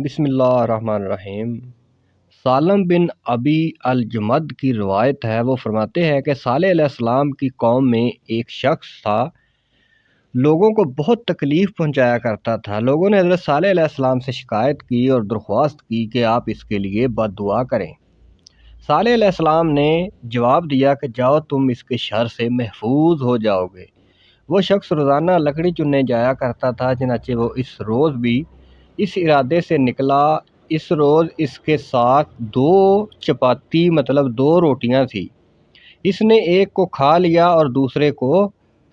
بسم اللہ الرحمن الرحیم۔ سالم بن ابی الجمد کی روایت ہے، وہ فرماتے ہیں کہ صالح علیہ السلام کی قوم میں ایک شخص تھا، لوگوں کو بہت تکلیف پہنچایا کرتا تھا۔ لوگوں نے حضرت صالح علیہ السلام سے شکایت کی اور درخواست کی کہ آپ اس کے لیے بد دعا کریں۔ صالح علیہ السلام نے جواب دیا کہ جاؤ، تم اس کے شر سے محفوظ ہو جاؤ گے۔ وہ شخص روزانہ لکڑی چننے جایا کرتا تھا، چنانچہ وہ اس روز بھی اس ارادے سے نکلا۔ اس روز اس کے ساتھ 2 چپاتی مطلب 2 روٹیاں تھیں۔ اس نے ایک کو کھا لیا اور دوسرے کو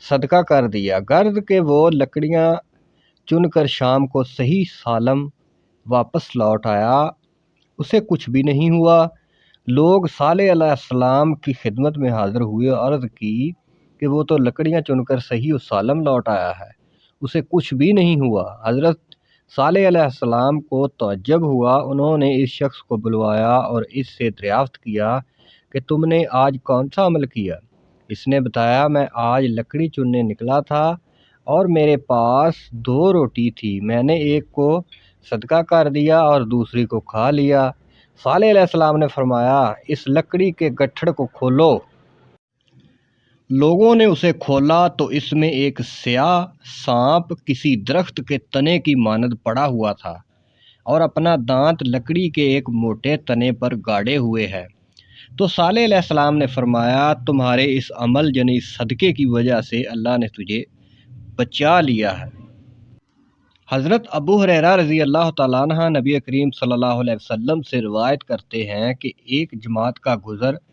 صدقہ کر دیا، غرض کہ وہ لکڑیاں چن کر شام کو صحیح سالم واپس لوٹ آیا، اسے کچھ بھی نہیں ہوا۔ لوگ صالح علیہ السلام کی خدمت میں حاضر ہوئے اور عرض کی کہ وہ تو لکڑیاں چن کر صحیح و سالم لوٹ آیا ہے، اسے کچھ بھی نہیں ہوا۔ حضرت صالح علیہ السلام کو تعجب ہوا۔ انہوں نے اس شخص کو بلوایا اور اس سے دریافت کیا کہ تم نے آج کون سا عمل کیا؟ اس نے بتایا، میں آج لکڑی چننے نکلا تھا اور میرے پاس 2 روٹی تھی، میں نے ایک کو صدقہ کر دیا اور دوسری کو کھا لیا۔ صالح علیہ السلام نے فرمایا، اس لکڑی کے گٹھڑ کو کھولو۔ لوگوں نے اسے کھولا تو اس میں ایک سیاہ سانپ کسی درخت کے تنے کی مانند پڑا ہوا تھا اور اپنا دانت لکڑی کے ایک موٹے تنے پر گاڑے ہوئے ہے۔ تو صالح علیہ السلام نے فرمایا، تمہارے اس عمل یعنی صدقے کی وجہ سے اللہ نے تجھے بچا لیا ہے۔ حضرت ابو ہریرہ رضی اللہ تعالیٰ عنہ نبی کریم صلی اللہ علیہ وسلم سے روایت کرتے ہیں کہ ایک جماعت کا گزر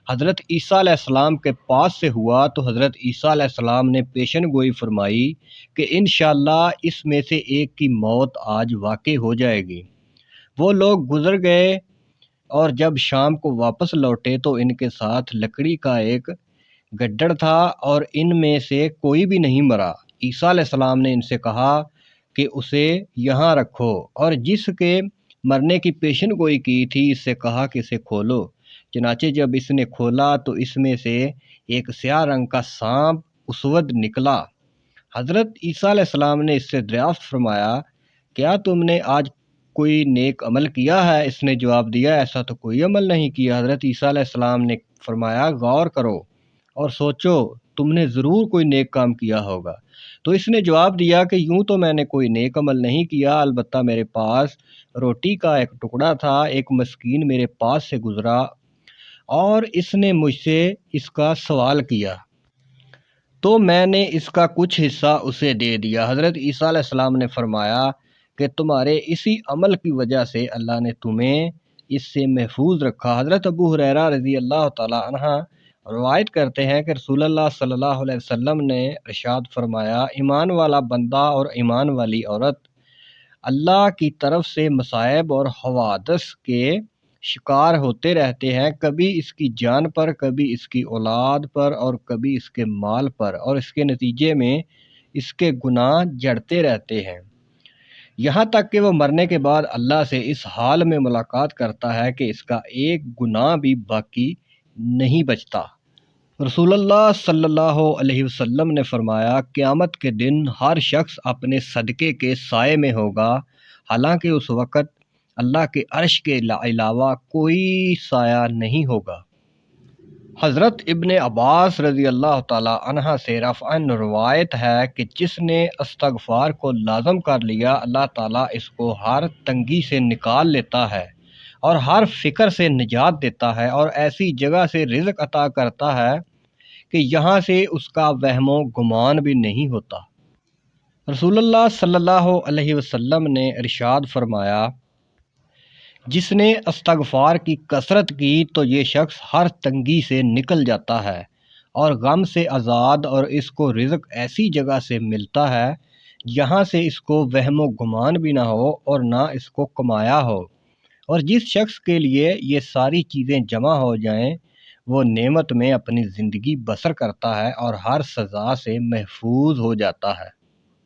حضرت عیسیٰ علیہ السلام کے پاس سے ہوا تو حضرت عیسیٰ علیہ السلام نے پیشن گوئی فرمائی کہ انشاءاللہ اس میں سے ایک کی موت آج واقع ہو جائے گی۔ وہ لوگ گزر گئے اور جب شام کو واپس لوٹے تو ان کے ساتھ لکڑی کا ایک گڈھڑ تھا اور ان میں سے کوئی بھی نہیں مرا۔ عیسیٰ علیہ السلام نے ان سے کہا کہ اسے یہاں رکھو، اور جس کے مرنے کی پیشن گوئی کی تھی اس سے کہا کہ اسے کھولو۔ چنانچہ جب اس نے کھولا تو اس میں سے ایک سیاہ رنگ کا سانپ اسود نکلا۔ حضرت عیسیٰ علیہ السلام نے اس سے دریافت فرمایا، کیا تم نے آج کوئی نیک عمل کیا ہے؟ اس نے جواب دیا، ایسا تو کوئی عمل نہیں کیا۔ حضرت عیسیٰ علیہ السلام نے فرمایا، غور کرو اور سوچو، تم نے ضرور کوئی نیک کام کیا ہوگا۔ تو اس نے جواب دیا کہ یوں تو میں نے کوئی نیک عمل نہیں کیا، البتہ میرے پاس روٹی کا ایک ٹکڑا تھا، ایک مسکین میرے پاس سے گزرا اور اس نے مجھ سے اس کا سوال کیا تو میں نے اس کا کچھ حصہ اسے دے دیا۔ حضرت عیسیٰ علیہ السلام نے فرمایا کہ تمہارے اسی عمل کی وجہ سے اللہ نے تمہیں اس سے محفوظ رکھا۔ حضرت ابو ہریرہ رضی اللہ تعالیٰ عنہ روایت کرتے ہیں کہ رسول اللہ صلی اللہ علیہ وسلم نے ارشاد فرمایا، ایمان والا بندہ اور ایمان والی عورت اللہ کی طرف سے مصائب اور حوادث کے شکار ہوتے رہتے ہیں، کبھی اس کی جان پر، کبھی اس کی اولاد پر اور کبھی اس کے مال پر، اور اس کے نتیجے میں اس کے گناہ جڑتے رہتے ہیں، یہاں تک کہ وہ مرنے کے بعد اللہ سے اس حال میں ملاقات کرتا ہے کہ اس کا ایک گناہ بھی باقی نہیں بچتا۔ رسول اللہ صلی اللہ علیہ وسلم نے فرمایا، قیامت کے دن ہر شخص اپنے صدقے کے سائے میں ہوگا، حالانکہ اس وقت اللہ کے عرش کے علاوہ کوئی سایہ نہیں ہوگا۔ حضرت ابن عباس رضی اللہ تعالیٰ عنہ سے رفعاً روایت ہے کہ جس نے استغفار کو لازم کر لیا، اللہ تعالیٰ اس کو ہر تنگی سے نکال لیتا ہے اور ہر فکر سے نجات دیتا ہے اور ایسی جگہ سے رزق عطا کرتا ہے کہ یہاں سے اس کا وہم و گمان بھی نہیں ہوتا۔ رسول اللہ صلی اللہ علیہ وسلم نے ارشاد فرمایا، جس نے استغفار کی کثرت کی تو یہ شخص ہر تنگی سے نکل جاتا ہے اور غم سے آزاد، اور اس کو رزق ایسی جگہ سے ملتا ہے جہاں سے اس کو وہم و گمان بھی نہ ہو اور نہ اس کو کمایا ہو، اور جس شخص کے لیے یہ ساری چیزیں جمع ہو جائیں وہ نعمت میں اپنی زندگی بسر کرتا ہے اور ہر سزا سے محفوظ ہو جاتا ہے۔